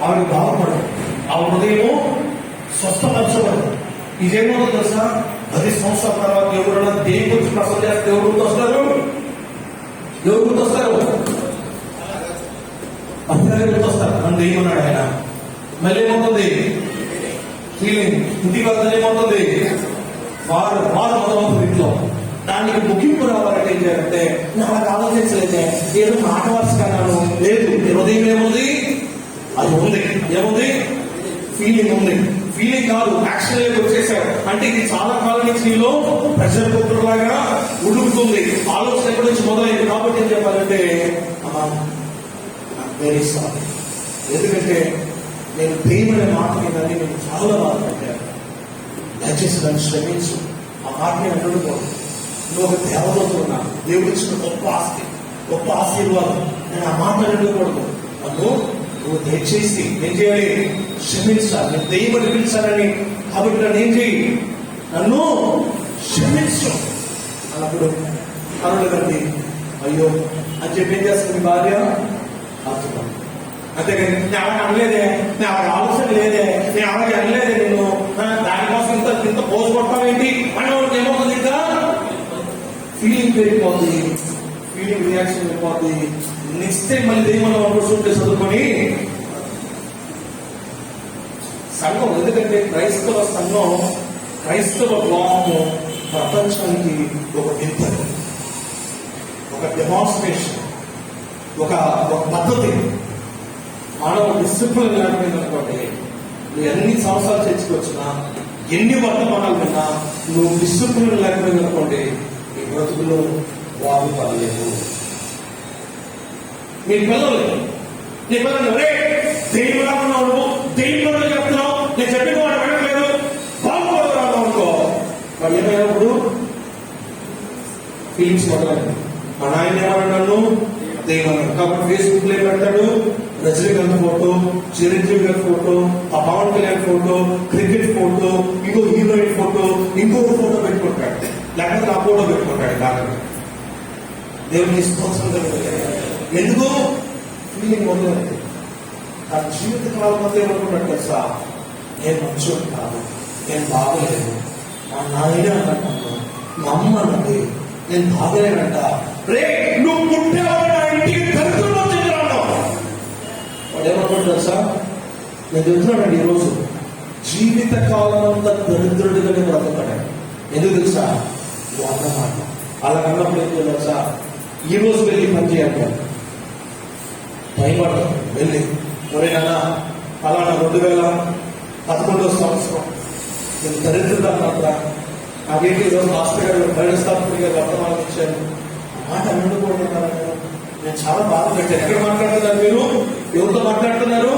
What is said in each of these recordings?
ఆవిడ బాగుపడదు, ఆవిడ హృదయము స్వస్థపరచబడదు. ఇదేమో తెలుసా, 10 సంవత్సరాల తర్వాత ఎవరైనా దేని గురించి ప్రసన్న చేస్తే ఎవరు గుర్తొస్తారు? అప్పుడే గుర్తొస్తారు. నన్ను ఏమన్నాడు ఆయన. మళ్ళీ ఏమవుతుంది? ఫీలింగ్. ఇంటికి వెళ్తే ఏమవుతుంది? వారు మొదలవుతుంది ఇంట్లో. దానికి ముగింపు రావాలంటే ఏం చేయాలంటే, నాకు ఆలోచించలేదే, ఏదో మాట వరుసకన్నాను లేదు. హృదయం ఏముంది? అది ఉంది. ఏముంది? ఫీలింగ్ ఉంది. ఫీలింగ్ కాదు, యాక్షన్ వచ్చేసాడు. అంటే ఇది చాలా కాలం నుంచి నీలో ప్రెషర్ కుక్కర్ లాగా ఉడుకుతుంది. ఆలోచన ఎక్కడి నుంచి మొదలైంది. కాబట్టి ఏం చెప్పాలంటే, వెరీ సారీ, ఎందుకంటే నేను ప్రేమనే మాట మీదని నేను చాలా బాధపడ్డాను. దయచేసి నన్ను శ్రమించు. ఆ మాట నేను అనుకోను. నువ్వు ఒక దేవతతో ఉన్నా, దేవుడు ఇచ్చిన గొప్ప ఆస్తి, గొప్ప ఆశీర్వాదం. నేను ఆ మాట అనుకోకూడదు. నువ్వు దయచేసి ఏం చేయాలి? క్షమించాలి. నేను దెయ్యమని పిలిచానని, కాబట్టి నన్ను ఏం చేయి? నన్ను క్షమించు అన్నప్పుడు అరుణండి అయ్యో అని చెప్పి ఏం చేస్తుంది భార్య? అర్థం. అంతేకాని నేను అలాగే అనలేదే, నేను అలాగే ఆలోచన లేదే, నేను అలాగే అనలేదే, నేను దానికోసం ఇంత పోజు కొట్టావేంటి అని ఏమవుతుంది? ఇంకా ఫీలింగ్ పెరిగిపోతుంది, ఫీలింగ్ రియాక్షన్ పెరిగిపోతుంది. నెక్స్ట్ టైం మళ్ళీ ఏమన్నా ఆపర్చునిటీ చదువుకొని సంఘం, ఎందుకంటే క్రైస్తవ సంఘం, క్రైస్తవ లోకము ప్రపంచానికి ఒక వింతలు, ఒక డెమాన్స్ట్రేషన్, ఒక పద్ధతి. మానవ డిసిప్లిన్ లేకపోయింది అనుకోండి, నువ్వు ఎన్ని సంవత్సరాలు చర్చకొచ్చినా, ఎన్ని వర్తమానాలు విన్నా, నువ్వు డిసిప్లిన్ లేకపోయింది అనుకోండి, ఈ బ్రతుకులో బాగుపడలేదు. నీ పిల్లలు రే దేవుడు రాకున్నావు, నువ్వు దేవుడు చెప్తున్నావు, నేను చెప్పిన వాడు వెళ్ళలేదు, బాగుపడదు రాను అనుకో, వాడు ఏమైనప్పుడు ఫీలింగ్స్ మొదలైంది. మా నాయన ఏమన్నాడు? దేవుడు. కాబట్టి ఫేస్బుక్ లో పెడతాడు రజనీకాంత్ ఫోటో, చిరంజీవి గారి ఫోటో, ఆ Pawan Kalyan photo, cricket photo, ఇంకో హీరోయిన్ ఫోటో, ఇంకొక ఫోటో పెట్టుకుంటాడు, లేకపోతే ఆ ఫోటో పెట్టుకుంటాడు. కాదు, దేవుని స్తోత్రం. ఎందుకు? ఫీలింగ్ మొదలైంది. నా జీవిత కాలం అంతా ఏమనుకున్నాడు తెలుసా? నేను మంచోడు కాదు, నేను బాగలేదు, మా నాయన అంటాను, మా అమ్మ అన్నది నేను బాగలేనంట. రే నువ్వు పుట్టేవాడు నా ఇంటికి దరిద్రంలో తిరిగిరాను. వాడు ఏమనుకుంటాడు తెలుసా? నేను చెప్తున్నానండి, ఈరోజు జీవిత కాలం అంతా దరిద్రుడిగానే బ్రతకడాడు. ఎందుకు తెలుసా? నువ్వు అన్నమాట. అలా అన్నప్పుడు ఏం తెలుసా? ఈ రోజు వెళ్ళి పని చేయాలి, టైం పడతాం. వెళ్ళి ఎవరైనా అలానా 2011 సంవత్సరం నేను దరిద్రుడు అన్నప్పుడు నాకేంటి ఈరోజు మాస్టర్ గారు బయటస్థాపకుడిగా వర్తమానం ఇచ్చాను. మాట అనుకోవడం నేను చాలా బాధపెట్టాను. ఎక్కడ మాట్లాడుతున్నారు మీరు? ఎవరితో మాట్లాడుతున్నారు?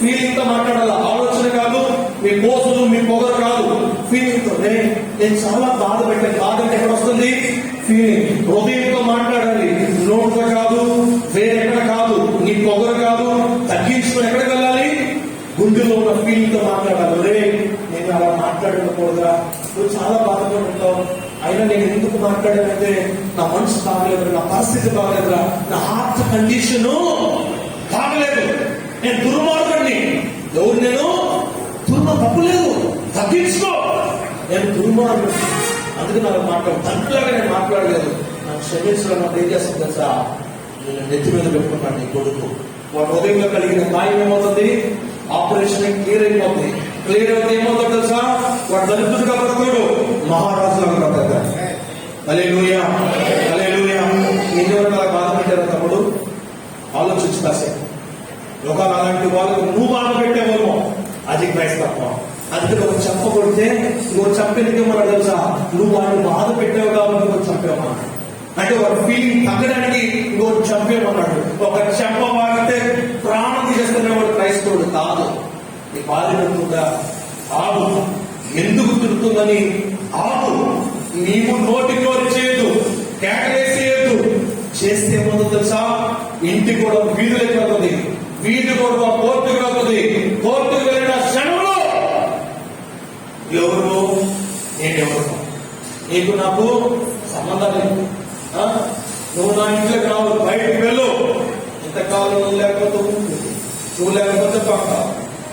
ఫీలింగ్ తో మాట్లాడాలి, ఆలోచన కాదు, మీ పోసులు మీ పొగరు కాదు, ఫీలింగ్ తో. నేను చాలా బాధ పెట్టాను. బాధ అంటే ఎక్కడ వస్తుంది? ఫీలింగ్. హృదయంతో మాట్లాడాలి, నోటుతో కాదు, వేరెక్కడ కాదు, నీ పొగరు కాదు. తగ్గించుకుని ఎక్కడికి వెళ్ళాలి? గుండెలో ఉన్న ఫీలింగ్ తో మాట్లాడాలి. రే నేను అలా మాట్లాడకూడదురా, నువ్వు చాలా బాధపడి ఉంటావు, అయినా నేను ఎందుకు మాట్లాడానంటే నా మనసు బాగలేదురా, నా పరిస్థితి బాగలేదురా, నా హార్ట్ కండిషన్ బాగలేదు, నేను దుర్మార్గుడిని. ఎవరు నేను? తప్పు లేదు, తగ్గించుకో. నేను దుర్మార్గుడు, అందుకే నాకు తండ్రిలాగా నేను మాట్లాడలేదు. నాకు క్షమించడం అంటే ఏం చేస్తుంది తెలుసా? నేను నెత్తి మీద పెట్టుకున్నాను నీ కొడుకు. వాడు హృదయంలో కలిగిన గాయం ఏమవుతుంది? ఆపరేషన్ క్లియర్ అయిపోతుంది. క్లియర్ అయితే ఏమవుతుంది తెలుసా? వాడు దరిద్రుడిగా బ్రతకడు, మహారాజులాగా బ్రతకడు. హల్లెలూయా, హల్లెలూయా. ఎవరైనా అలా బాధ పెట్టారు తమ్ముడు? ఆలోచించు కాసేపు. లోకాలు అలాంటి వాళ్ళకు నువ్వు బాధ పెట్టేవాళ్ళం, అది క్రైస్తవం. అందుకే ఒక చెప్ప కొడితే ఇంకొక చంపేందుకు మనం తెలుసా? నువ్వు వాడిని బాధ పెట్టావు కాబట్టి ఇంకొక చంపేమన్నాడు. అంటే ఒక ఫీలింగ్ తగ్గడానికి ఇంకొకటి చంపేమన్నాడు. ఒక చెప్ప వాడితే ప్రాణం తీసేస్తున్నవాడు క్రైస్తవుడు కాదు. నీ బాధ పెడుతుందా? ఆగు. ఎందుకు తిరుగుతుందని ఆగు. నీవు నోటితో చేయదు, కేకలేసేయద్దు. చేస్తే ఏమవుతుందో తెలుసా? ఇంటి కూడా వీధులకి వెళ్తుంది, వీధి కూడా కోర్టుకు వెళ్తుంది. కోర్టుకు వెళ్ళిన క్షణంలో ఎవరు? నేనెవరు? నీకు నాకు సంబంధం లేదు. నువ్వు నా ఇంట్లోకి రావు, బయటకు వెళ్ళు. ఇంత కాలం నువ్వు లేకపోతే ఊరు, నువ్వు లేకపోతే పక్క,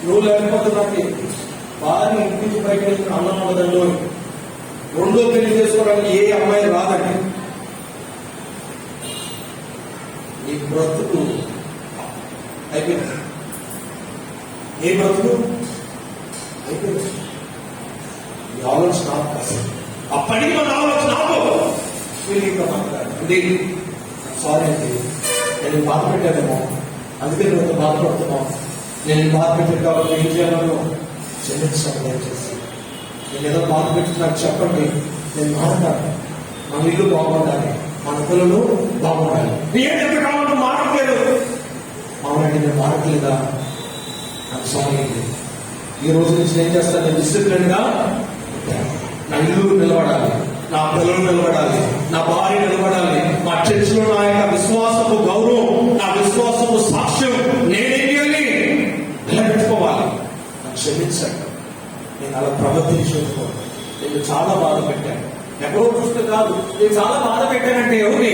నువ్వు లేకపోతే నాకు భార్య ఇంటికి బయట వెళ్ళిన అన్నం ఉండదండి. రెండో పెళ్లి చేసుకోవడానికి ఏ అమ్మాయి రాదండి. నీ బ్రతుకు అయిపోయింది, ఏ బ్రతుకు అయిపోయింది. ఈ ఆలోచన అప్పటికి మన ఆలోచన మాట్లాడండి. సారీ అండి, నేను బాధ పెట్టానేమో, అందుకే నువ్వు బాధపడుతున్నావు. నేను బాధ పెట్టాను కాబట్టి ఏం చేయాలను క్షమించండి. దయచేసి నేను ఏదో బాధ పెట్టి నాకు చెప్పండి, నేను మాట్లాడతాను. మన ఇల్లు బాగుండాలి, మన పిల్లలు బాగుండాలి. ఎంత కావాలంటే మారట్లేదు. అవునండి, నేను మారట్లేదా? నాకు సమయం. ఈ రోజు నుంచి ఏం చేస్తాను? నేను డిసిప్లిన్ గా నా ఇల్లు నిలబడాలి, నా పిల్లలు నిలబడాలి, నా భార్య నిలబడాలి, మా చర్చ్ లో నా యొక్క విశ్వాసపు గౌరవం, నా విశ్వాసపు సాక్ష్యం నేనేం చేయాలి? నిలబెట్టుకోవాలి. నాకు క్షమించండి, నేను అలా ప్రవర్తించుకో. నేను చాలా బాధ పెట్టాను. ఎక్కడో చూస్తే కాదు, నేను చాలా బాధ పెట్టానంటే ఎవరిని?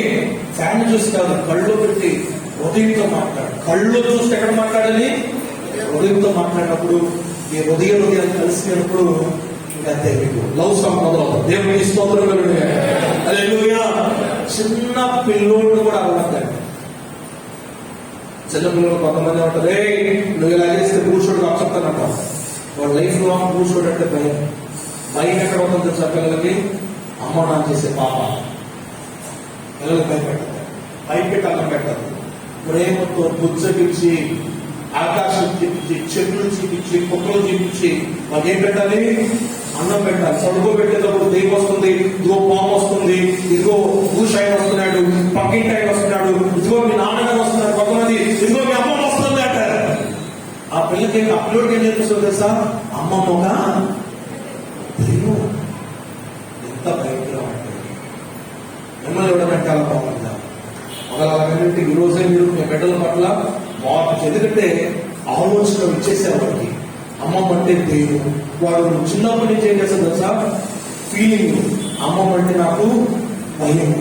ఫ్యాన్ చూసి కాదు, కళ్ళు పెట్టి హృదయంతో మాట్లాడు. కళ్ళు చూస్తే ఎక్కడ మాట్లాడాలి? హృదయంతో మాట్లాడినప్పుడు ఈ హృదయం కలిసినప్పుడు ఇంకా లవ్ సంపదలో దేవుడికి స్తోత్రం. హల్లెలూయా. చిన్న పిల్లోడు కూడా అవ్వద్దండి. చిన్న పిల్లలు కొంతమంది ఉంటారు, నువ్వు ఇలా చేస్తే కూర్చోడు చెప్తానంటావు. వాళ్ళ లైఫ్ లో కూర్చోడు అంటే భయం. భయం ఎక్కడ ఉంటుందో తెలుసా? పిల్లలకి అమ్మ నాన్న చేసే పాప పిల్లలకి భయపెట్టదు, భయపెట్టాలని పెట్టదు. ప్రేమతో బుజ్జగించి, ఆకాశం చూపించి, చెట్లు చూపించి, కుక్కలు చూపించి మాకు ఏం పెట్టాలి? అన్నం పెట్టాలి. చదువు పెట్టేటప్పుడు దెయ్యం వస్తుంది, ఇదిగో పాము వస్తుంది, ఇదిగో ఊషాయి వస్తున్నాడు, పక్కింటి ఆయన వస్తున్నాడు, ఇదిగో మీ నాన్నగారు వస్తున్నాడు, కొంతమంది ఇదిగో మీ అమ్మ వస్తుంది అంటారు. ఆ పిల్లకి ఆ పిల్లడికి ఏం నేర్పిస్తుంది తెలుసా? అమ్మమ్మగా దెయ్యం. ఎంత భయంకరం అంటే మిమ్మల్ని ఎవడమంటే అలా బాగుందా? ఒకలాగంటే ఈ రోజే మీరు మీ బిడ్డల పట్ల మార్పు. ఎందుకంటే ఆలోచన ఇచ్చేసేవాడికి అమ్మమ్మ అంటే దెయ్యం. వాడు చిన్నప్పటి నుంచి ఏం చేస్తాడు తెలుసా? ఫీలింగ్, అమ్మమ్మ అంటే నాకు భయం,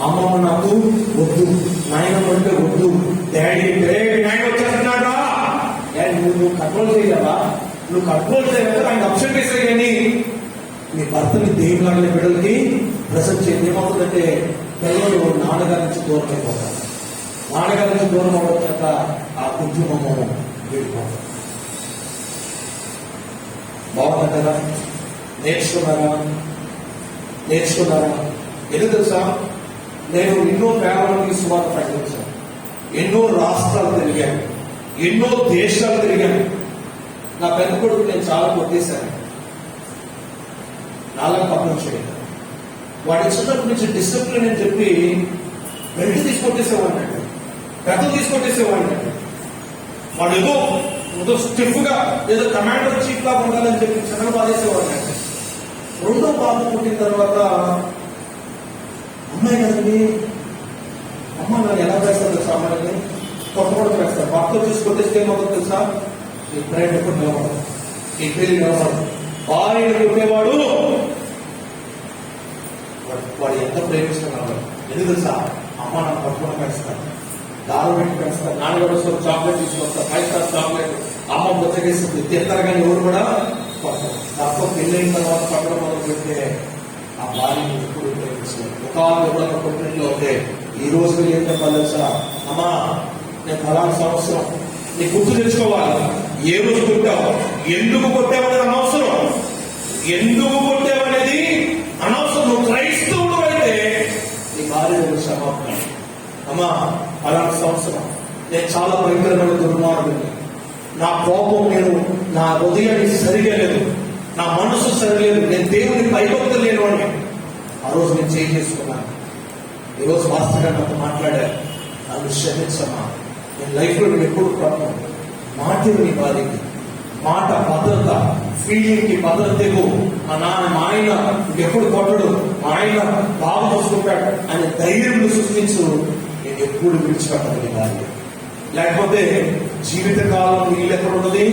అమ్మమ్మ నాకు వద్దు, నాయనమ్మ అంటే వద్దు, డాడీ నాయన వచ్చేస్తున్నాడా, నువ్వు కంట్రోల్ చేయలేవా? నువ్వు కంట్రోల్ చేయలేక ఆయన అప్సెట్ చేసే కానీ నీ భర్తని దెయ్యం లాంటి బిడ్డలకి ప్రసెంట్ చేయండి. ఏమవుతుందంటే పిల్లలు నాన్నగారి నుంచి దూరం అయిపోతారు. నాన్నగారి నుంచి దూరం అవ్వడం చేత ఆ కుటుంబము వెళ్ళిపోతారు. బాగుంది కదా? నేర్చుకున్నారా? ఎందుకు తెలుసా? నేను ఎన్నో గ్రామాలకి సువార్త ప్రకటించాను, ఎన్నో రాష్ట్రాలు తిరిగాను, ఎన్నో దేశాలు తిరిగాను. నా పెద్ద కొడుకు నేను చాలా కొట్టేశాను, నాలుగు పక్కన చేయలేదు. వాడి చిన్నప్పటి నుంచి డిసిప్లిన్ అని చెప్పి బెల్ట్ తీసుకొట్టేసేవాడిని అండి, పెద్దలు తీసుకొట్టేసేవాడిని అండి. వాడు ఏదో స్టిఫ్ గా ఏదో కమాండర్ చీఫ్ గా ఉండాలని చెప్పి చిన్న బాధేసేవాడిని అండి. రెండో బాబు పుట్టిన తర్వాత అమ్మాయి కదండి, అమ్మ నన్ను ఎలా చేస్తారు తెలుసా? అమ్మాయిని కొట్టకూడదు చేస్తారు. భర్త తీసుకొట్టేస్తే ఏమవుతుంది తెలుసా? ఈ ప్రేమ ఎప్పుడు నిలబడదు, ఈ పెళ్లి నిలబడదు. భార్యను కొట్టేవాడు వాడు ఎంత ప్రేమిస్తున్నాడు. ఎందుకు తెలుసా? అమ్మ నాకు పట్టుకుని పెంచుతాను, దారు పెట్టి పెంచుతాను, నాన్నగారు వస్తారు చాక్లెట్ తీసుకొస్తారు, 5 స్టార్ చాక్లెట్, అమ్మ బుచ్చగేస్తుంది, తింటారు కానీ ఎవరు కూడా పడతారు. తప్ప పెళ్ళైన తర్వాత పట్టడం మొదలు పెడితే ఆ భార్యను ఎప్పుడు ప్రేమించారు. ముఖాలు ఎవరైనా కొట్టినట్లు అయితే ఈ రోజు ఏం చెప్పాలి తెలుసా? అమ్మా నేను ఫలానా సంవత్సరం నీ గుర్తు తెచ్చుకోవాలి. ఏ రోజు కొట్టావు, ఎందుకు కొట్టావనేది అనవసరం, ఎందుకు కొట్టావనేది అనవసరం. నువ్వు క్రైస్తవుడు అయితే నీ భార్య క్షమాపణ. అమ్మా అలాంటి సంవత్సరం నేను చాలా భయంకరమైన దుర్మార్గుని, నా కోపం నేను నా హృదయాన్ని సరిగా లేదు, నా మనసు సరిలేదు, నేను దేవుని భయభక్తి లేను అని ఆ రోజు నేను చేంజ్ చేసుకున్నాను. ఈరోజు వాస్తవంగా నాతో మాట్లాడారు, నన్ను క్షమించమ్మా. నేను లైఫ్ లో నేను ఎప్పుడు ప్రాబ్లం మాట నీ భార్యకి మాట భద్రత, ఫీలింగ్ కి భద్రత తెగు. మా ఆయన ఎప్పుడు కొట్టడు, మా ఆయన బాగా చూసుకుంటాడు అని ధైర్యం సృష్టించు. నేను ఎప్పుడు విడిచిపెట్టాలి నీ భార్య. లేకపోతే జీవితకాలం నీళ్ళు ఎక్కడ ఉన్నది,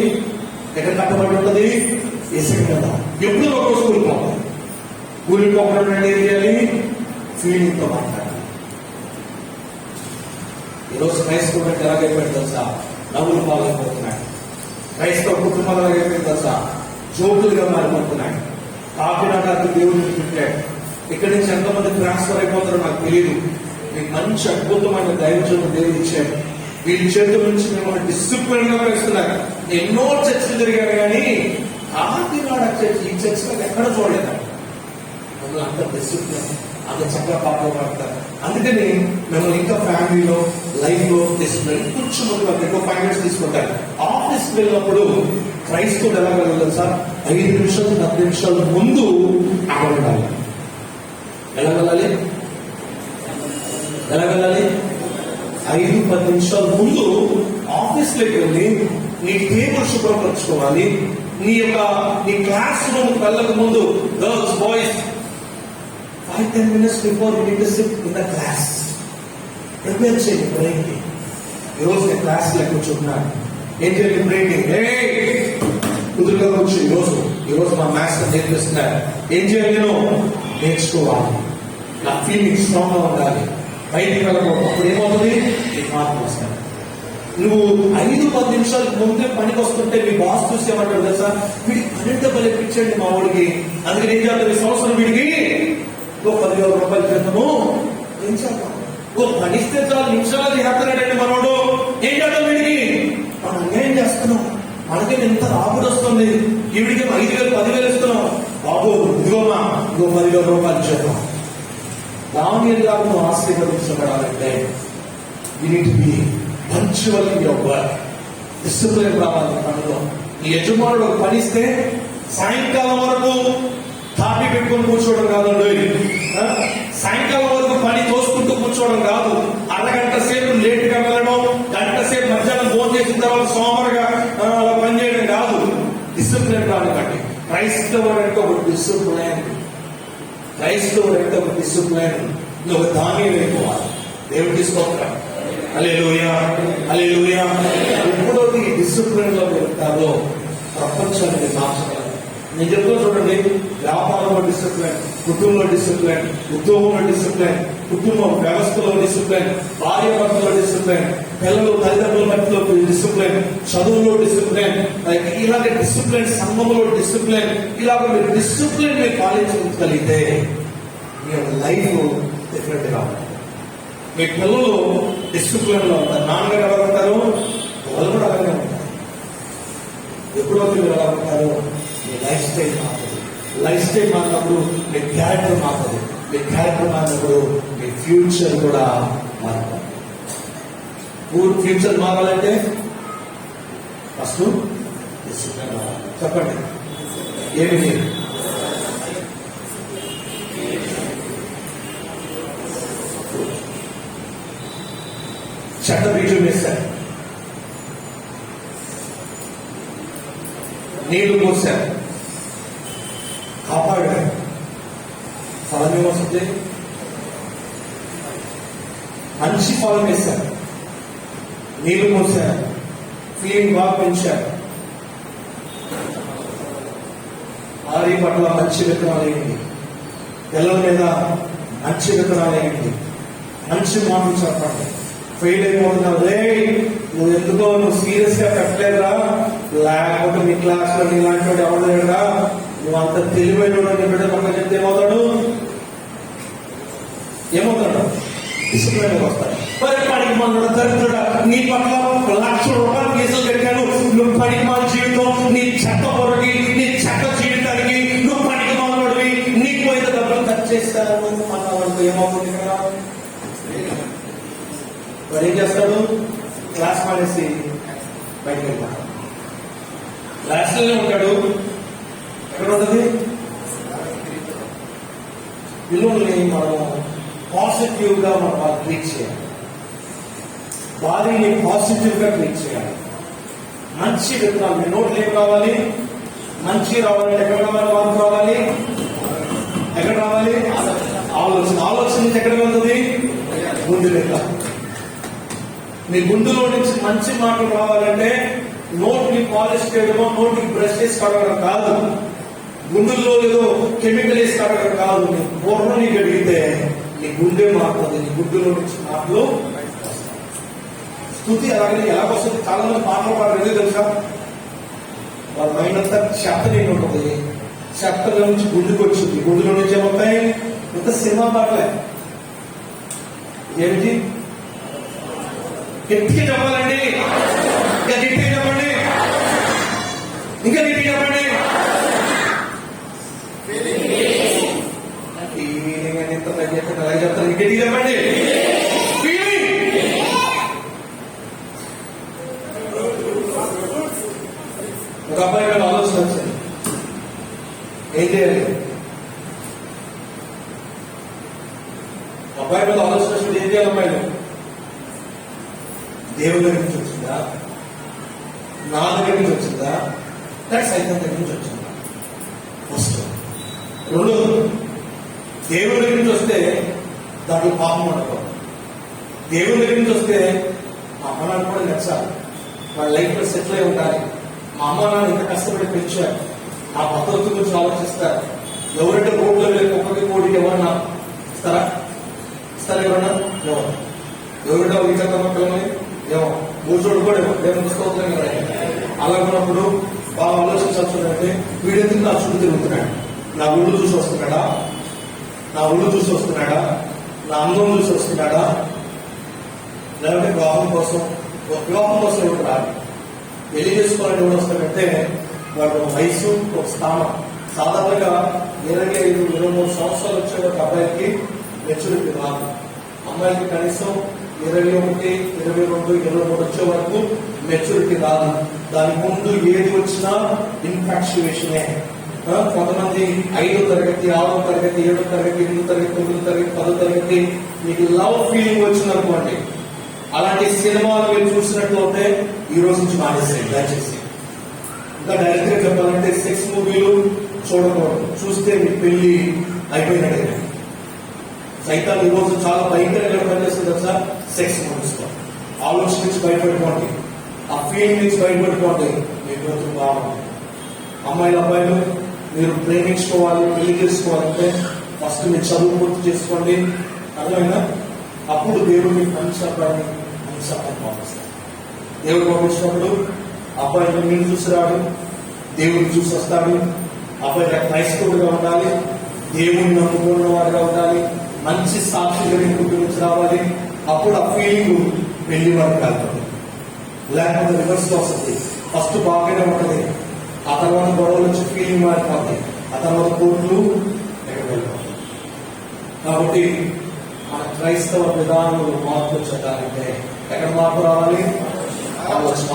ఎక్కడ కట్టబడి ఉన్నది? ఇసుక కదా. ఎప్పుడు ఒక రోజు కూలిపోతుంది. కూలిపోకుండా ఏం చేయాలి? ఫీలింగ్ తో మాట్లాడాలి. ఈరోజు క్రైస్తవుడు అంటే ఎలాగైపోయింది తెలుసా? నవ్వులు పాలైపోతున్నాయి. క్రైస్తవ కుటుంబాలు ఎలాగైపోయింది తెలుసా? జోకులుగా మారిపోతున్నాయి. కాకినాడకు దేవుడిని పెట్టాడు. ఇక్కడి నుంచి ఎంతమంది ట్రాన్స్ఫర్ అయిపోతారో నాకు తెలియదు. మీకు మంచి అద్భుతమైన దైవజనుడు దేవుడు ఇచ్చాడు. వీళ్ళ చేతుల నుంచి మిమ్మల్ని డిసిప్లిన్ గా వేస్తున్నారు. ఎన్నో చర్చలు జరిగారు కానీ కాకినాడ చర్చ్, ఈ చర్చ్ ఎక్కడ చూడలేదు. అందులో అంత డిసిప్లిన్, అంత చక్కగా పాపడతారు. అందుకని మిమ్మల్ని ఇంకా ఫ్యామిలీలో, లైఫ్ లో డిసిప్లిన్ కొంచెం ముందు ఎక్కువ 5 minutes తీసుకుంటారు. ఆఫీస్కి వెళ్ళినప్పుడు క్రైస్తవుడు ఎలా వెళ్ళాలి సార్? 5 నిమిషాలు 10 నిమిషాల ముందు అక్కడ ఉండాలి. ఎలా వెళ్ళాలి? 5-10 నిమిషాల ముందు ఆఫీస్లోకి వెళ్ళి నీ టేబుల్ శుభ్రపరచుకోవాలి. నీ క్లాస్ రూమ్ వెళ్ళక ముందు girls, boys 5-10 minutes before you need to sit in the class. Prepare చేయండి బ్రెయిన్. ఈరోజు నేను క్లాస్ లో కూర్చుంటున్నాను. ఏం చేయాలి? బ్రెయిన్ కుదురుగా కూర్చో. ఈరోజు మా మాస్టర్ నేర్పిస్తున్నారు. ఏం చేయాలి? నేను నేర్చుకోవాలి. నా ఫీలింగ్ స్ట్రాంగ్ గా ఉండాలి. బయటికి వెళ్ళకూడదు. అప్పుడు ఏమవుతుంది? నీకు మార్పు వస్తాయి. నువ్వు 5-10 నిమిషాలకు ముందే పనికి వస్తుంటే మీ బాస్ చూసి ఏమంటాడు తెలుసా? వీడికి 12 పని ఇప్పించండి మా వాడికి. అందుకని ఏం చేయాలి? ఈ సంవత్సరం వీడికి 10,000 రూపాయలు చేద్దాము. ఏం చేద్దాం? పనిస్తే చాలు నిమిషాలు చేస్తున్నాడండి మనోడు. ఏం చేద్దాం? వీడికి మనం అన్యాయం చేస్తున్నాం. మనకి ఎంత రాబడి వస్తుంది. ఈవిడికి 5,000 10,000 ఇస్తున్నాం. బాబు ఇదిగోమ్మా, 10,000 రూపాయలు చేద్దాం. దానియేలు నువ్వు ఆశీర్వదించబడాలంటే you need to be punctual in your work. Discipline రావాలి పనిలో. నీ యజమానుడు ఒక పని ఇస్తే సాయంకాలం వరకు కాపీ పెట్టుకొని కూర్చోవడం కాదండి. సాయంకాలం వరకు పని తోసుకుంటూ కూర్చోవడం కాదు. అరగంట సేపు లేట్ గా వెళ్ళడం, గంట సేపు మధ్యాహ్నం భోజనం చేసిన తర్వాత సోమరుగా అలా పనిచేయడం కాదు. డిసిప్లిన్ రానివ్వండి. క్రైస్తవుడు అంటే ఒక డిసిప్లిన్. నువ్వు ఒక ధాన్యం వేసుకోవాలి. దేవుడు తీసుకోవాలి. హల్లెలూయా, హల్లెలూయా. ఎప్పుడైతే ఈ డిసిప్లిన్ లో వెళ్తారో ప్రపంచాన్ని మార్చగలరు. నేను చెప్తున్నా చూడండి, వ్యాపారంలో డిసిప్లిన్, కుటుంబంలో డిసిప్లిన్, ఉద్యోగంలో డిసిప్లిన్, కుటుంబ వ్యవస్థలో డిసిప్లిన్, భార్య భర్తలో డిసిప్లిన్, పిల్లలు తల్లిదండ్రుల మధ్యలో డిసిప్లిన్, చదువులో డిసిప్లిన్, ఇలాగే డిసిప్లిన్, సంఘంలో డిసిప్లిన్, ఇలాగ మీరు డిసిప్లిన్ మీరు పాలించగలిగితే మీ యొక్క లైఫ్ డిఫరెంట్ గా ఉంటుంది. మీ పిల్లలు డిసిప్లిన్ లో ఉంటారు. నాన్నగారు ఎలా ఉంటారు? వాళ్ళు కూడా అలాగే ఉంటారు. ఎప్పుడైతే మీరు ఎలా ఉంటారో మీ లైఫ్ స్టైల్ మారుతుంది. లైఫ్ స్టైల్ మారినప్పుడు మీ క్యారెక్టర్ మారుతుంది. మీ క్యారెక్టర్ మారినప్పుడు మీ ఫ్యూచర్ కూడా మారుతుంది. ఫ్యూచర్ మారాలంటే ఫస్ట్ డిసిప్లిన్ రావాలి. చెప్పండి ఏమిటి? చెడ్డ బీజం వేశారు, నీళ్లు పోశారు, కాపాడారు. ఫలం ఏమొస్తుంది? మంచి ఫలం వేశారు, నీళ్లు పోశారు, ఫీలింగ్ బాగా పెంచారు. భార్య పట్ల మంచి విత్తనాలు వేయండి, పిల్లల మీద మంచి విత్తనాలు వేయండి, మంచి మాటలు చెప్పండి. ఫెయిల్ అయిపోతున్నావు, నువ్వు ఎందుకో నువ్వు సీరియస్ గా పెట్టలేదురా, లేకపోతే నీ క్లాస్ లో నీలాంటి వాడు ఎవడలేడురా, నువ్వు అంత తెలివైన నీ బిడ్డ పక్కన చెప్తే ఏమవుతాడు? డిసిప్లిన్ వస్తాడు. మరి పనికి మన దరిద్రుడా, నీ పట్ల ₹1,00,000 కేసులు కట్టాను, నువ్వు పనికి మన జీవితం, నీ చెత్త పొరకి, నీ చెత్త జీవితానికి నువ్వు పనికి మనవాడివి, నీకు పోయిన డబ్బులు ఖర్చు చేస్తాను అన్నవాడితో ఏమవుతుంది కదా? మరి ఏం చేస్తాడు? క్లాస్ మానేసి బయటకు వెళ్తాడు. క్లాస్లోనే ఉంటాడు. ఎక్కడ ఉంటుంది? పిల్లల్ని మనం పాజిటివ్ గా మనం ట్రీట్ చేయాలి. బాడీని పాజిటివ్ గా ట్రీట్ చేయాలి. మంచి విత్తనాలు మీ నోట్లు ఏం రావాలి? మంచి రావాలంటే ఎక్కడ రావాలి? మార్పు రావాలి. ఎక్కడ రావాలి? ఆలోచన. ఆలోచన నుంచి ఎక్కడ వెళ్తుంది? గుండె లెక్క. మీ గుండెలో నుంచి మంచి మాటలు రావాలంటే నోట్ని పాలిష్ చేయడమో, నోటికి బ్రష్ చేసి కడగడం కాదు, గుండెల్లో ఏదో కెమికల్ వేసి కడగడం కాదు. నీ బుర్రని గడిగితే నీ గుండె మారుతుంది. నీ గుండెలో నుంచి మాటలు స్థుతి అలాగే ఎలాగొస్తుంది? చాలా మంది పాటలు పాడలేదు తెలుసా? వాళ్ళ మైండ్ అంతా చెత్తనే ఉంటుంది. చెత్తలో నుంచి గుండెకి వచ్చింది, గుండెలో నుంచి ఏమవుతాయి? ఇంత సినిమా పాటలే. ఏమిటి? గట్టిగా చెప్పాలండి, ఇంకా గట్టిగా చెప్పండి, ఇంకా గట్టిగా చెప్పండి. ఫీలింగ్ అని ఎంత చెప్తాను, అలాగే చెప్తాను, గట్టిగా చెప్పండి. ఒక అబ్బాయి మీద ఆలోచన వచ్చింది, ఏం చేయాలి? అబ్బాయి మీద ఆలోచన వచ్చింది, ఏం చేయాలి? అబ్బాయిలు దేవుడి దగ్గర నుంచి వచ్చిందా, నా దగ్గర నుంచి వచ్చిందా, లేక సైతం దగ్గర నుంచి వచ్చిందా? ఫస్ట్. రెండు, దేవుడి దగ్గర నుంచి వస్తే దాంట్లో పాపం అనుకోవాలి. దేవుడి దగ్గర నుంచి వస్తే మా అమ్మ నాన్న కూడా నచ్చాలి, వాళ్ళ లైఫ్ లో సెటిల్ అయి ఉండాలి. మా అమ్మ నాన్న ఎంత కష్టపడి పెంచారు, నా భద్రత గురించి ఆలోచిస్తారు. ఎవరంటే రోడ్లో వెళ్ళి ఒక్కొక్కటి కోడికి ఎవరన్నా ఇస్తారా? ఇస్తారు ఎవరన్నా? ఎవరు? ఎవరంటే విజేత పిల్లల్ని ఏమో కూర్చోడు కూడా దేవుని పుస్తకం కదా. అలా ఉన్నప్పుడు బాగా ఆలోచించాల్సిందంటే వీడెందుకు నా చుట్టూ తిరుగుతున్నాడు? నా ఊళ్ళు చూసి వస్తున్నాడా? నా ఊళ్ళు చూసి వస్తున్నాడా? నా అందం చూసి వస్తున్నాడా? లేకపోతే వివాహం కోసం ఎవరు రాదు. పెళ్లి చేసుకోవాలని ఎవరు వస్తాడంటే వాడు వయసు, ఒక స్థానం. సాధారణంగా 25, 23 సంవత్సరాలు వచ్చే ఒక అబ్బాయికి మెచ్యూరిటీ రాదు. అమ్మాయికి కనీసం 21, 22, 23 వచ్చే వరకు మెచ్యూరిటీ రాదు. దాని ముందు ఏది వచ్చినా ఇన్ఫాక్చుయేషనే. కొంతమంది 5వ తరగతి, 6వ తరగతి, 7వ తరగతి, 8వ తరగతి, 9వ తరగతి, 10వ తరగతి మీకు లవ్ ఫీలింగ్ వచ్చిందనుకోండి, అలాంటి సినిమాలు మీరు చూసినట్లయితే ఈ రోజు నుంచి మానేసేయండి దయచేసి. ఇంకా డైరెక్ట్ గా చెప్పాలంటే సెక్స్ మూవీలు చూడకూడదు. చూస్తే మీ పెళ్లి అయిపోయినట్టే. సైతాన్ ఈ రోజు చాలా భయంకరంగా పనిచేస్తుంది కదా సెక్స్ మూవీస్ లో. ఆలోచన నుంచి బయటపెట్టుకోండి, ఆ ఫీలింగ్ నుంచి బయటపెట్టుకోండి, మీ బ్రతుకు బాగుంది. అమ్మాయిలు అబ్బాయిలు మీరు ప్రేమించుకోవాలి, పెళ్లి చేసుకోవాలంటే ఫస్ట్ మీరు చదువు పూర్తి చేసుకోండి, అర్థమైనా? అప్పుడు దేవుడు మీకు మంచి అబ్బాయిని పంపిస్తారు. దేవుడు పంపించినప్పుడు అబ్బాయిని మీరు చూసి రాడు, దేవుడిని చూసి వస్తాడు. అబ్బాయి క్రైస్తవుడిగా ఉండాలి, దేవుడిని నమ్ముకున్న వాడిగా ఉండాలి, మంచి సాక్షిగా కుటుంబం నుంచి రావాలి. అప్పుడు ఆ ఫీలింగ్ పెళ్లి వరకు వెళ్తుంది. లేకపోతే రివర్స్ లో వస్తుంది. ఫస్ట్ బాగానే ఉంటుంది, ఆ తర్వాత గొడవలు వచ్చి ఫీలింగ్ మారిపోతుంది, ఆ తర్వాత కోర్టులు ఎక్కడ వెళ్ళిపోతుంది. కాబట్టి మన క్రైస్తవ విధానంలో మార్పు వచ్చేదాలంటే ఎక్కడ మార్పు రావాలి?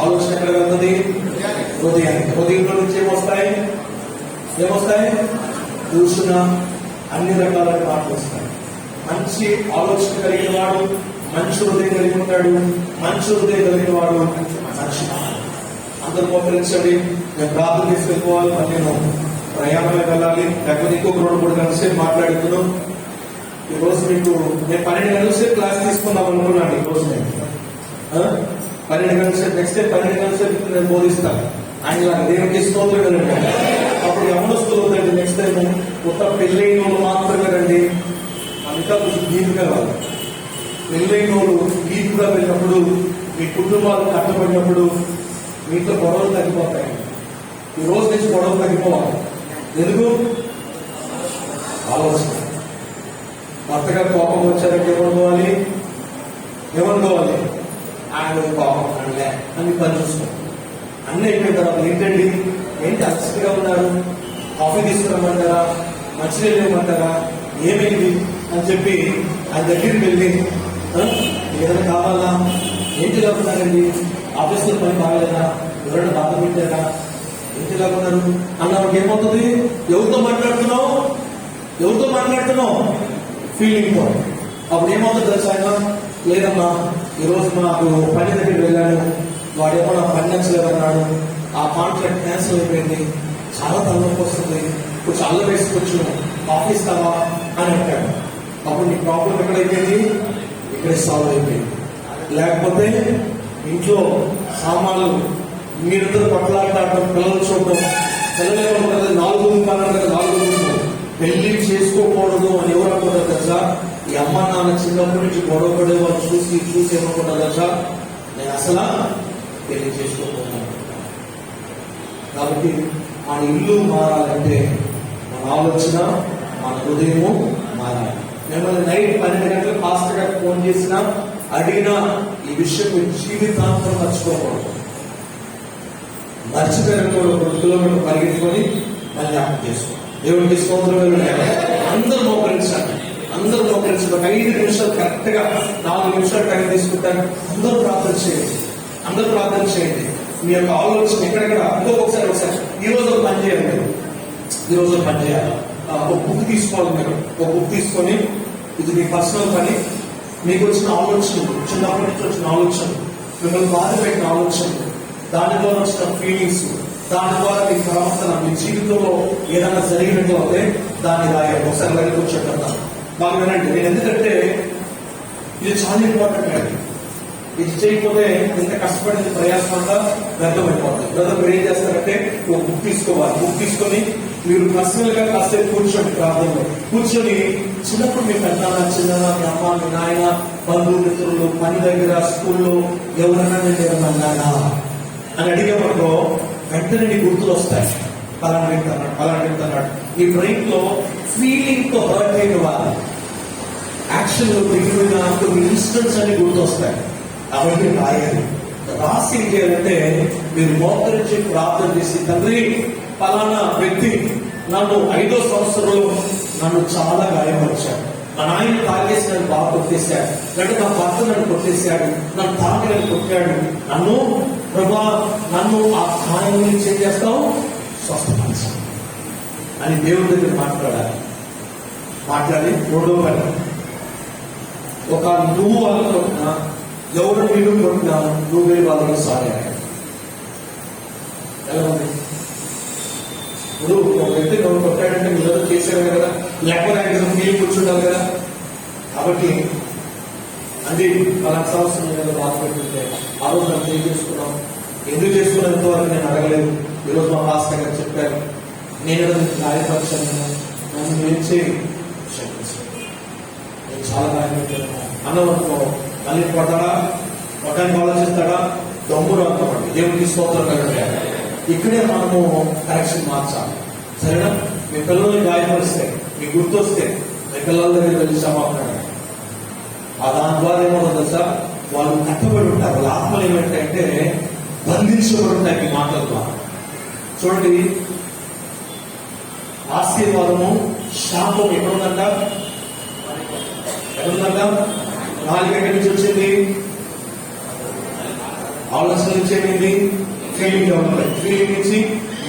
ఆలోచన ఎక్కడ వెళ్తుంది? హృదయానికి. హృదయంలో నుంచి ఏమొస్తాయి? చూసిన అన్ని రకాలైన మార్పులు వస్తాయి. మంచి ఆలోచన కలిగిన వాడు మంచి హృదయం కలిగి ఉంటాడు, మంచి హృదయం కలిగిన వాడు మంచి. అందరూ మోకరించండి. నేను ప్రార్థన తీసుకెళ్ళిపోవాలి, మరి నేను ప్రయాణంలో వెళ్ళాలి, లేకపోతే ఇంకొక 2-3 గంటల సేపు మాట్లాడుతున్నాను. ఈ రోజు మీకు నేను 12 గంటల సేపు క్లాస్ తీసుకుందాం అనుకున్నాను. ఈ రోజు నేను 12 గంటల సేపు, నెక్స్ట్ డే 12 గంటల సేపు నేను బోధిస్తాను. ఆయన దేవుడికి స్తోత్రం కదండి. అప్పుడు యమనస్తులు అవుతాయండి. నెక్స్ట్ టైం కొత్త పెళ్ళైన వాళ్ళు మాత్రమే రండి, అంతా కొంచెం డీప్గా రాదు. పెళ్ళైన వాళ్ళు డీప్గా వెళ్ళినప్పుడు మీ కుటుంబాలు కట్టబడినప్పుడు మీతో గొడవలు తగ్గిపోతాయి. ఈ రోజు నుంచి గొడవలు తగ్గిపోవాలి. ఎందుకు? ఆలోచన. భర్తగా కోపం వచ్చారంటే ఏమనుకోవాలి? ఆయన కోపం అనలే అని పని చూసుకోండి. అన్నీ అయిపోయిన తర్వాత ఏంటి అలసటగా ఉన్నారు, కాఫీ తీసుకురమ్మంటారా, మంచినీళ్ళు ఇవ్వమంటారా, ఏమైంది అని చెప్పి ఆయన దగ్గరికి వెళ్ళి ఏదైనా కావాలా, ఏంటి లేకున్నారండి, ఆఫీస్లో పని కావాలేదా, ఎవరైనా బాధ పెట్టారా, ఏంటి లేకున్నారు అన్నవాడికి ఏమవుతుంది? ఎవరితో మాట్లాడుతున్నావు ఫీలింగ్ తో. అప్పుడు ఏమవుతుంది తెలుసు? ఆయన లేదమ్మా ఈరోజు నాకు పని దగ్గరికి వెళ్ళాను, వాడేమో నా పని నచ్చలేదన్నాడు, ఆ కాంట్రాక్ట్ క్యాన్సిల్ అయిపోయింది, చాలా తలనొప్పి వస్తుంది, కొంచెం అల్లం వేసుకొచ్చు, ఆఫీస్ కావా అని అంటాడు. అప్పుడు నీ ప్రాబ్లం ఎక్కడైపోయింది? ఇక్కడే సాల్వ్ అయిపోయింది. లేకపోతే ఇంట్లో సామాన్లు మీరిద్దరు పట్లాడటం, పిల్లలు చూడటం, పిల్లలు 4 పెళ్లి చేసుకోకూడదు అని ఎవరు అనుకుంటారు తెలుసా? ఈ అమ్మ నాన్న చిన్నప్పటి నుంచి గొడవ పడే వాళ్ళు చూసి ఏమనుకుంటారు తెలుసా? నేను అసలు పెళ్లి చేసుకోకపోతున్నాను. కాబట్టి మన ఇల్లు మారాలంటే మన ఆలోచన, మన హృదయము మారాలి. మిమ్మల్ని నైట్ 12 గంటలకు పాస్టర్ గారికి ఫోన్ చేసినా అడిగినా ఈ విషయం జీవితాంతం మర్చిపోకూడదు. మర్చిపోయిన 2 కిలోమీటర్లు పరిగెత్తుకొని మళ్ళీ జ్ఞాపకం చేసుకోండి. దేవుడికి స్తోత్రం. అందరూ మోకరించండి. అందరూ మోకరించండి. ఒక 5 నిమిషాలు కరెక్ట్ గా 4 నిమిషాలు టైం తీసుకుంటాను. అందరూ ప్రార్థన చేయండి. అందరూ ప్రార్థన చేయండి. మీ యొక్క ఆలోచన ఎక్కడెక్కడ ఒకసారి ఈ రోజు ఒక పని చేయాలి. ఈ రోజు పని చేయాలి. ఒక బుక్ తీసుకోవాలి. మీరు ఒక బుక్ తీసుకొని ఇది మీ పర్సనల్ పని. మీకు వచ్చిన ఆలోచనలు, చిన్నప్పటి నుంచి వచ్చిన ఆలోచనలు, మిమ్మల్ని బాధ పెట్టిన ఆలోచనలు, దాని ద్వారా వచ్చిన ఫీలింగ్స్, దాని ద్వారా మీ ప్రవర్తన, మీ జీవితంలో ఏదైనా జరిగినట్టు అయితే దాన్ని రాయాలి. ఒకసారి లైన్ కూర్చోండి. బాగా వినండి. నేను ఎందుకంటే ఇది చాలా ఇంపార్టెంట్ అండి. ఇది చేయకపోతే ఎంత కష్టపడింది ప్రయాసం అంతా వ్యర్థమైపోతుంది. బ్రదర్ మీరు ఏం చేస్తారంటే ఒక బుక్ తీసుకోవాలి. బుక్ తీసుకొని మీరు పర్సనల్ గా కాసేపు కూర్చోండి. ప్రార్థనలో కూర్చొని చిన్నప్పుడు మీ పెద్దనాన్న, చిన్న మీ అమ్మ, మీ నాయన, బంధుమిత్రులు, పని దగ్గర, స్కూల్లో ఎవరైనా నేను ఏమన్నానా అని అడిగేవాడు వెంటనే నీ గుర్తులు వస్తాయి. పలానా వింటున్నాడు. ఈ బ్రెయిన్ లో ఫీలింగ్ తో హర్ట్ అయిన వాళ్ళు యాక్షన్ లో దిగిన కొన్ని ఇన్సిడెంట్స్ అన్ని గుర్తొస్తాయి. కాబట్టి రాయాలి. రాసి ఏం చేయాలంటే మీరు మోకరించి ప్రార్థన చేసి, తండ్రి పలానా వ్యక్తి నన్ను 5వ సంవత్సరంలో నన్ను చాలా గాయపరిచాడు. మా నాయన తాగేసి నన్ను బాగా కొట్టేశాడు, లేకపోతే నా భర్త నన్ను కొట్టేశాడు, నన్ను తాగని కొట్టాడు. నన్ను ప్రభా నన్ను ఆ గాయం నుంచి ఏం చేస్తావు, స్వస్థపరచాలి అని దేవుడి దగ్గర మాట్లాడాలి. మాట్లాడి 3వ పని, ఒక నువ్వు అనుకుంటున్నా ఎవరు మీరు కొట్టినా నువ్వు వెళ్ళి వాళ్ళకి సారీ. ఎలా ఉంది? ఇప్పుడు ఒక వ్యక్తి నువ్వు కొట్టాడంటే మీరు చేశారు కదా, లేకపోతే ఆయన మీరు కూర్చుంటారు కదా. కాబట్టి అది అలాంటి సంవత్సరం ఏదో బాధ పెట్టుకుంటే ఆ రోజు నన్ను ఏం చేసుకున్నాం, ఎందుకు చేసుకున్నంత వరకు నేను అడగలేదు. ఈరోజు మా పాస్టర్ గారు చెప్పారు, నేను గాయపరిచాను, నన్ను గురించి నేను చాలా గాయపెట్టాను అన్నవనుకో మళ్ళీ కొట్టడానికి ఆలోచిస్తాడా, దమ్ముడు అనుకోండి. దేవుడికి స్తోత్రం కలుగుతాయి. ఇక్కడే మనము కరెక్షన్ మార్చాలి. సరేనా? మీ పిల్లల్ని గాయపరిస్తే, మీ గుర్తొస్తే మీ పిల్లల దగ్గర వెళ్ళి క్షమాపణ. దాని ద్వారా ఏమవుతుంది సార్, వాళ్ళు కట్టబడి ఉంటారు. వాళ్ళ ఆత్మలు ఏమిటంటే బంధించబడి ఉంటాయి మీ మాటల ద్వారా. చూడండి, ఆశీర్వాదము శాపం ఎక్కడుందంట? 4 ఎక్కడి నుంచి వచ్చింది? ఆలోచన నుంచి ఏమైంది? Feeling development. ఫీలింగ్ నుంచి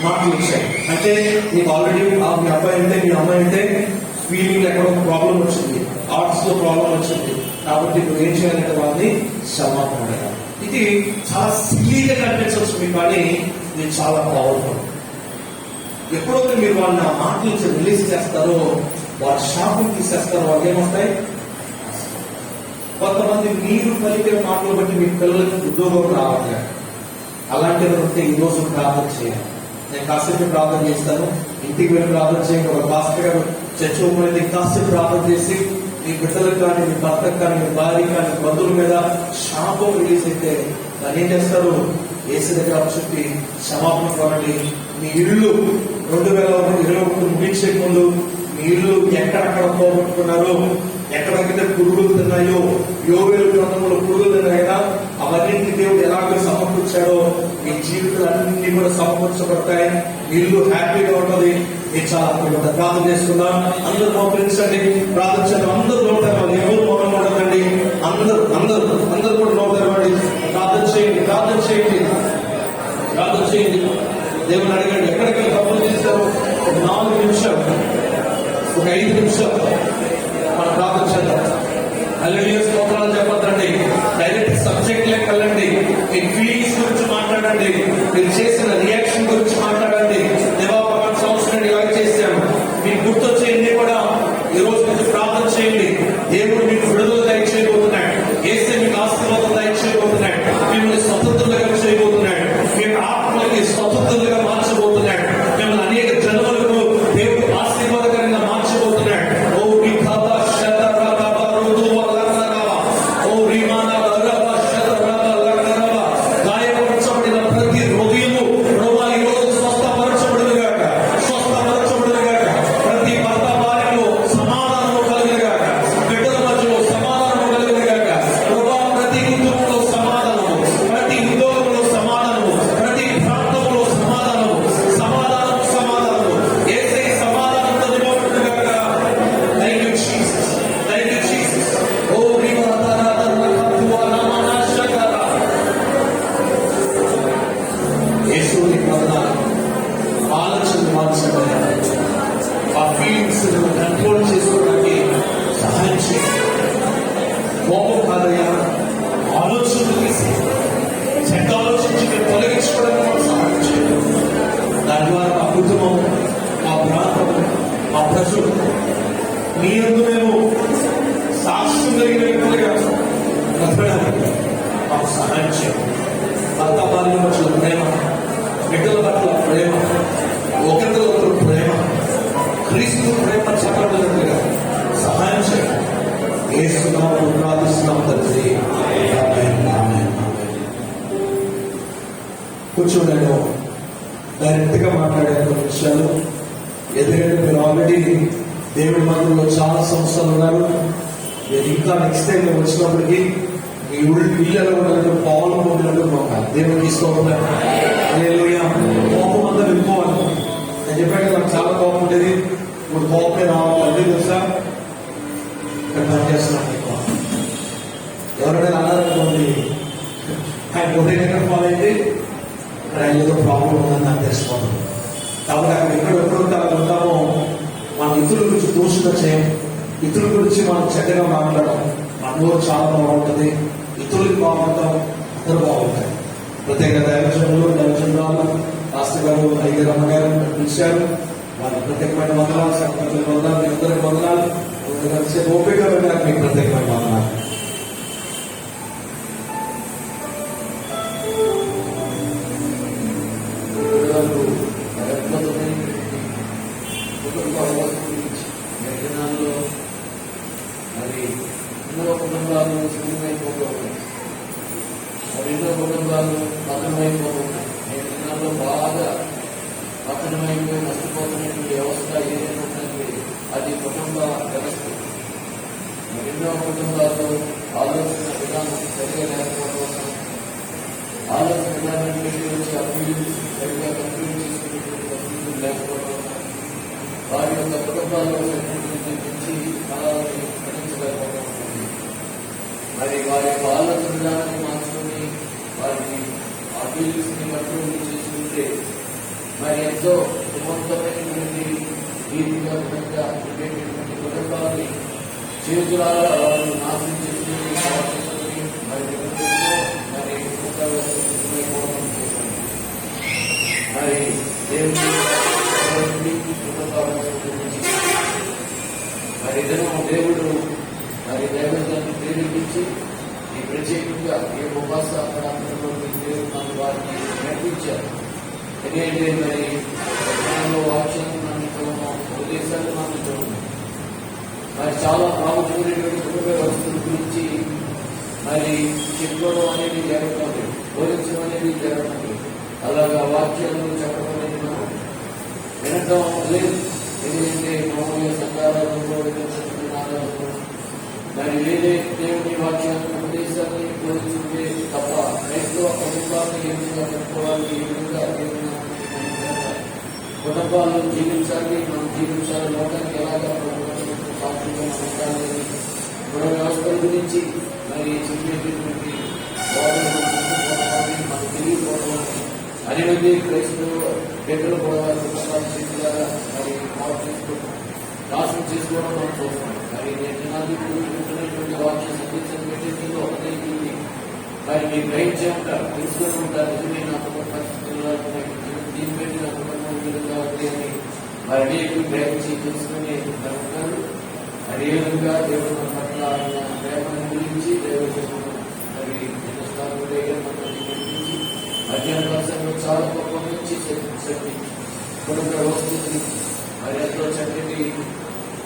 మాటలు వచ్చాయి. అంటే నీకు ఆల్రెడీ మీ అబ్బాయి అంటే మీ అమ్మాయి అంటే ఫీలింగ్ ఎక్కడ ప్రాబ్లం వచ్చింది, ఆర్ట్స్ లో ప్రాబ్లం వచ్చింది. కాబట్టి నువ్వు ఏం చేయాలంటే వాళ్ళని క్షమాపణ అడగాలి. ఇది చాలా సిల్లీగా కనిపించవచ్చు మీకు, కానీ ఇది చాలా పవర్ఫుల్. ఎప్పుడైతే మీరు వాళ్ళని ఆ మాటల నుంచి రిలీజ్ చేస్తారో వాళ్ళ శాపం తీసేస్తారో వాళ్ళు ఏమవుతాయి. కొంతమంది మీరు పలికిన మాటలు బట్టి మీ పిల్లలకి ఉద్యోగం రావట్లేదు. అలాంటివి ఉంటే ఈ రోజు ప్రార్థన చేయాలి. నేను కాసేపు ప్రార్థన చేస్తాను, ఇంటికి వెళ్ళి ప్రార్థన చేయండి. ఒక పాస్టర్ గారు చర్చ ఓపెన్ కాసేపు ప్రార్థన చేసి మీ బిడ్డలకు కానీ, మీ భర్తకు కానీ, మీ భార్య కానీ, బంధువుల మీద శాపం రిలీజ్ అయితే దాన్ని ఏం చేస్తారు? ఏసీ దగ్గర చెప్పి క్షమాపణ కోరండి. మీ ఇల్లు 2021 ముగించే ముందు మీ ఇల్లు ఎక్కడెక్కడ పోగొట్టుకున్నారో, ఎక్కడైతే పురుగులు తిన్నాయో, యోవేలు గ్రంథంలో పురుగులు తిన్నాయి కదా, అవన్నింటినీ దేవుడు ఎలాగో సమకూర్చాడో మీ జీవితాలన్నీ కూడా సమకూర్చబడతాయి. ఇల్లు హ్యాపీగా ఉంటుంది. మీరు చాలా ప్రార్థన చేసుకుందాం. అందరూ మోకరించండి, ప్రార్థన చేద్దాం. అందరూ నోట్ తెరవాలి, ఎవరు మౌనం ఉండదండి. అందరూ కూడా నోట్ తెరవండి. ప్రార్థన చేయండి. దేవుని అడగండి. ఎక్కడికి తప్పులు చేశారు? 4 నిమిషాలు, ఒక 5 నిమిషాలు మన ప్రార్థన చేద్దాం. హల్లెలూయా స్తోత్రాలు చెప్పొద్దండి. డైరెక్ట్ సబ్జెక్ట్ లెక్క వెళ్ళండి. మీ ఫీలింగ్స్ గురించి మాట్లాడండి. మీరు చేసిన రియాక్షన్ గురించి మాట్లాడండి. దేవాపరాన్ని సంవత్సరం ఇలా చేశాను, మీకు గుర్తొచ్చేయండి కూడా ఈ రోజు నుంచి ప్రార్థన చేయండి. దేవుడు మీకు విడుదల దయచేయబోతున్నాడు. ఏసే మీకు ఆశీర్వాదం దయచేయబోతున్నాడు. మిమ్మల్ని స్వతంత్రులుగా చేయబోతున్నాడు. మీ ఆత్మలకి స్వతంత్రులుగా మార్చబోతున్నాడు. మిమ్మల్ని అనేక జన్మలకు దేవుడు ఆశీర్వాదకరంగా మార్చబోతున్నాడు. ఓ మార్చబోయా. ఆ ఫీలింగ్స్ కంట్రోల్ చేసుకోవడానికి సహాయం చేయాలి. కోపం కాదయ్యా, ఆలోచనలు తీసి చెడ్డ ఆలోచించి తొలగించుకోవడానికి మాకు సహాయం చేయాలి. దాని ద్వారా మా కుటుంబం, మా ప్రాంతం, మా ప్రజలు మీ యందు మేము సాక్ష్యం కలిగిన వ్యక్తులుగా బ్రతకడానికి మాకు సహాయం చేయాలి. భర్త భార్య మధ్య ప్రేమ, బిడ్డల పట్ల ప్రేమ, ఒకరితో ఒకరు ప్రేమ, క్రీస్తు ప్రేమ చెప్పబడినట్లుగా సహాయం చేయాలి. యేసు నామములో ప్రార్థిస్తున్నాం తండ్రి. కూర్చోండి. డైరెక్ట్ గా మాట్లాడే విషయాలు, ఎందుకంటే మీరు ఆల్రెడీ దేవుడి మందిరంలో చాలా సంవత్సరాలు ఉన్నారు. మీరు ఇంకా నెక్స్ట్ టైం వచ్చినప్పటికీ మీ ఇళ్ళలో ఉన్నట్టు పావులు ఉన్నట్టు మాకు దేవుడికి స్తోత్రం. కోపం అంతా వెళ్ళిపోవాలి. నేను చెప్పాను నాకు చాలా కోపం ఉండేది, ఇప్పుడు కోపమే రావాలి. అదే తెలుసా, ఇక్కడ పని చేస్తున్నాను. ఎవరైనా అన్నారనుకోండి, ఆయన ఉదయం ఎక్కడ ఫాలో అయితే ఇక్కడ ఆయన ఏదో ప్రాబ్లం ఉందని నాకు తెలిసిపోతుంది. కాబట్టి అక్కడ ఎప్పుడు ఉంటామో మన ఇతరుల గురించి దూషణ చేయం, ఇతరుల గురించి మనం చెడ్డగా మాట్లాడడం, మనలో చాలా బాగుంటుంది. ఇతరులకు బాగుంటాం, అందరూ బాగుంటాయి. ప్రత్యేక దైవజనులు రాష్ట్ర గారు, ఐదు రమ్మగారు పిలిచారు. వారికి ప్రత్యేకమైన వందనాలు, సంకల్ప వందనాలు, మీ అందరికి వందనాలు. కలిసే ఓపిక వెళ్ళడానికి మీకు ప్రత్యేకమైన వందనాలు. కుటుంబాలు శూన్యమైపోతున్నాయి, ఎన్నో కుటుంబాలు పతనమైపోతున్నాయి. నేటి బాగా పతనమైపోయి నష్టపోతున్నటువంటి వ్యవస్థ ఏదైనటువంటి అది కుటుంబ వ్యవస్థ. ఎన్నో కుటుంబాల్లో ఆలోచన విధానం సరిగా లేకపోవడం, ఆలోచన విధానం వచ్చి అభివృద్ధి సరిగా కంప్లీట్ చేసుకునేటువంటి పరిస్థితులు లేకపోవడం, వారి యొక్క కుటుంబాల్లో నుంచి ఫలాన్ని గ్రహించలేకపోవడం, మరి వారి యొక్క ఆలోచన విధానాన్ని మార్చుకొని వారిని అభివృద్ధిని కంట్రోల్ చేసుకుంటే మరి ఎంతో సుమంతమైనటువంటి నీతిగా విధంగా ఉండేటటువంటి కుటుంబాన్ని చేతులారా వారు నాశనం చేసుకుని మరి మరి మరి దేవుడి కుటుంబాలను మరి దేవుడు మరి దైవజనాన్ని ప్రేరేపించి ఈ ప్రత్యేకంగా ఈ ఉపవాస ప్రాంతంలో దేవుడు నన్ను వారిని నడిపించారు. ఎందుకంటే మరి వాక్యాన్ని ఉద్దేశాలు మనం చూడము. మరి చాలా ప్రాముఖ్యమైనటువంటి కుటుంబ వ్యవస్థల గురించి మరి చెప్పుకోవడం అనేది జరగడం లేదు, బోధించడం అనేది జరగడం లేదు. అలాగా వాక్యాలను చెప్పడం అనేది మనం వినటం లేదు. ఎందుకంటే మామూలుగా సంఘాలలో మరి వేరే దేవుని వాక్యాలను ఉపదేశాన్ని బోధించుంటే తప్ప క్రైస్తవ కుటుంబాన్ని ఏ విధంగా పెట్టుకోవాలి, ఏ విధంగా కుటుంబాలను జీవించాలి, మనం జీవించాలి, లోకానికి ఎలాగా కుటుంబ వ్యవస్థల గురించి మరి చెప్పేటటువంటి మనకు తెలియకపోవడం అనేది క్రైస్తవ బిడ్డలు కూడా కుటుంబాల చేతులారా మరి నాశనం చేసుకోవడం మనం చూస్తున్నాం. మరి నేను వాక్య సందేశం పెట్టేందుకు ఒకటే మరి మీరు గ్రహించే ఉంటారు, తెలుసుకొని ఉంటారు. నిజమే నా కుటుంబ పరిస్థితుల్లో దీన్ని పెట్టి నా కుటుంబం విధంగా ఉంది అని మరి అనేకులు గ్రహించి తెలుసుకుని ఉంటారు. మరి ఏ విధంగా దేవుడు మన పట్ల ఆయన ప్రేమను గురించి దేవుడు మరి నడిపించి మధ్యాహ్న వర్షంలో చాలా గొప్ప నుంచి శక్తి కుటుంబ వస్తుంది. మరి ఎంతో చక్కటి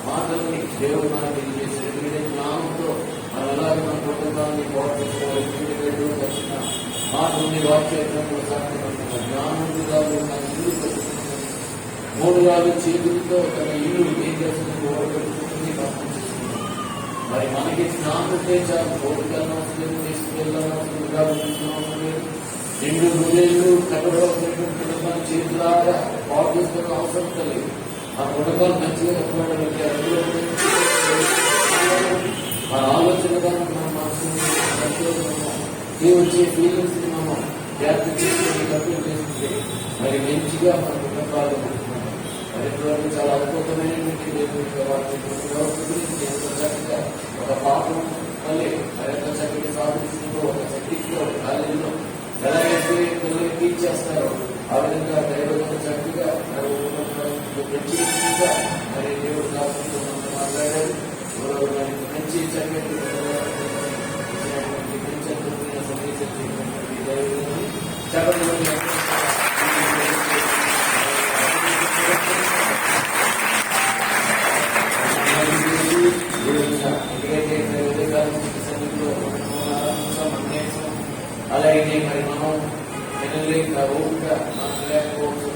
మాటల్ని దేవుడు మనకు తెలియజేశారు. ఎందుకంటే జ్ఞానంతో మనం ఎలాగ మన కుటుంబాన్ని పోరాడుకోవాలి, వచ్చిన మాటల్ని వాక్యంలో సాధ్యపడుతున్నారు. జ్ఞానంగా మన ఇల్లు కట్టుకుంటున్నారు. 3 రాళ్ళు చేతులతో తన ఇల్లు ఏం చేస్తుంది, ఓడగట్టుకుంటుంది, ప్రార్థన చేస్తుంది. మరి మనకి జ్ఞానం ఉంటే చాలు, ఓడికన్నా అవసరం, తీసుకువెళ్ళాలని అవసరం లేదు. 2 రోజులు కట్టబడవలసినటువంటి కుటుంబాన్ని చేతులాగా పాటు చేసుకున్న అవసరం లేదు. ఆ కుటుంబాలు మంచిగా కట్టుకోవడానికి అందులో మన ఆలోచనగా మనం మనసు వచ్చే ఫీలింగ్స్ ని మనం జాగ్రత్త చేసుకుని కంట్రోల్ చేసుకుంటే మరి మంచిగా మన కుటుంబాలు ఇటువంటి చాలా అద్భుతమైనటువంటి దేవుని యొక్క వాక్యం వ్యవస్థ గురించి ఎంతో చక్కగా ఒక పాపం మళ్ళీ మరి ఎంతో చక్కటి సాధించుకుంటూ ఒక శక్తితో ఒక కాలేజీలో ఎలాగైతే పిల్లలు టీచ్ చేస్తారో ఆ విధంగా దైవంగా చక్కగా మరి ప్రత్యేకంగా మరి దేవుడు కాకుండా మాట్లాడారు. మంచి చక్కటి మంచి అద్భుతమైన సందేశం చెప్పండి. అలాగే మరి మనం ఓపిక మనం లేకపోవచ్చు.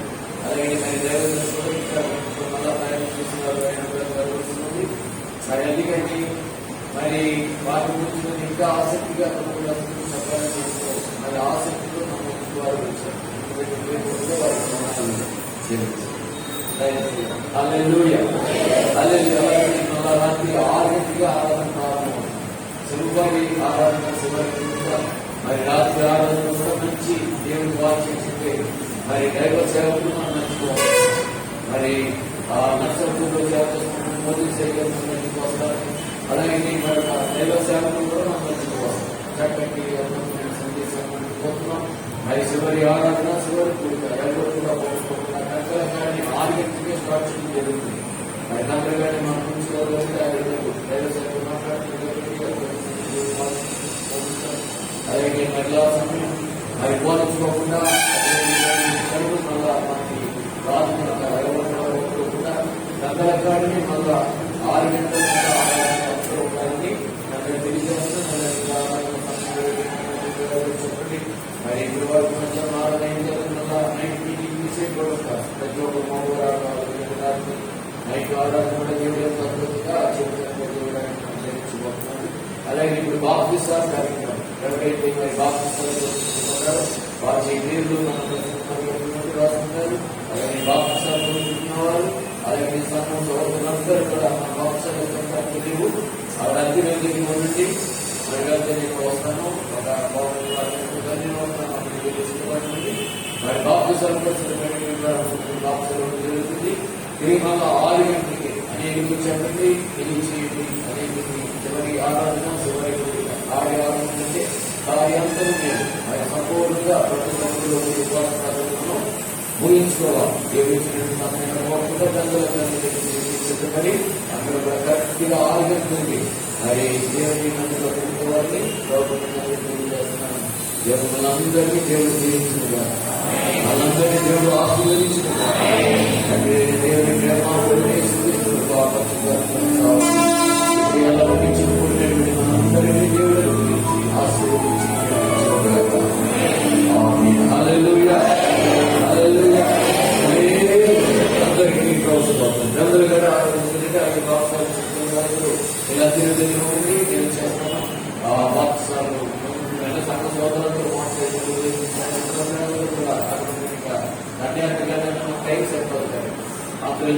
అలాగే మరి దైవ మళ్ళా ప్రయాణం చేస్తున్నారు. మరి ఎందుకంటే మరి వాటి గురించి ఇంకా ఆసక్తిగా చెప్పాలని మరి ఆసక్తితో మనం వారు వచ్చారు. రాత్రి 6 గంటలుగా ఆరాధన ప్రారంభం. శివరి ఆరాధన శివరి మరి రాత్రి ఆరాధన కూడా మంచి దేవుని వాక్యం చెప్పే మరి దైవ సేవకులు మనం నచ్చుకోవాలి. మరి ఆ నర్సపూర్లో చేస్తున్న మోదీ సేవలు వస్తారు. అలాగే మరి దైవ సేవకులు కూడా మనం నచ్చుకోవాలి. చక్కటి అద్భుతమైన సందేశం పోతున్నాం. మరి చివరి ఆరాధన చివరి కూడిక ఎవరు కూడా పోతున్నారు. గంటల కానీ 6 గంటలకే స్టార్ట్ చేయడం జరుగుతుంది. మరి గంటల కానీ మనం దైవ సేవలు మాట్లాడుతున్నారు. అలాగే మహిళా సమయం మరి పోల్చుకోకుండా మళ్ళా మనకి రాకుండా గంటల కాడిని మళ్ళా 6 గంటల ఉండాలని అక్కడ తెలియజేస్తాం. చెప్పండి మరి ఇప్పుడు వరకు కొంచెం 6 మళ్ళా నైట్ మీటింగ్ తీసేసి ప్రతి ఒక్క మౌరాలు నైట్ ఆరాధన కూడా దేవుడు పద్ధతిగా చేర్చుకోవాలి. అలాగే ఇప్పుడు బాప్తిస్మా కార్యక్రమం ఎవరైతే మరి బాప్తిస్మాలు వారి పేర్లు రాస్తున్నారు. అలాగే బాప్తిస్మాలు పొందుతున్నవారు అలాగే సోదరులందరూ కూడా మన బాప్తిస్మాలు తెలియవు అవి అన్ని ఉండండి. మరిగానే నేను వస్తాను ఒక మరి బాప్తిస్మాలు బాప్తిస్మాలు జరుగుతుంది. ఇది మళ్ళీ 6 గంటలకి అనేక చెప్పండి తెలియచేయండి. అనేక చివరి ఆరాధన చివరి ఆరాధన అంటే కార్యాంతరం లేదు. మరి సంపూర్ణంగా ప్రతి సంవత్సరంలో విశ్వాస ప్రార్థనను ముగించుకోవాలి. ఏమించినట్టు సిద్ధపడి అక్కడ కరెక్ట్గా 6 గంటలకి మరి దేవుని మందిలో పెట్టుకోవాలి. చేస్తున్నాను. మనందరినీ దేవుడు దీవించుగా మనందరినీ దేవుడు ఆశీర్వదించుగా దేవుని ప్రేమ మనందరినీ దేవుడు ఆశీర్వదించి అందరికీ ప్రోత్సాహం అందరూ కూడా ఇలా తిరిగి నేను చేస్తాను. బాప్తిస్మాలు సంఘ సోదరులతో మాట్లాడుతూ కూడా టైం సరిపోతాయి. అప్పుడు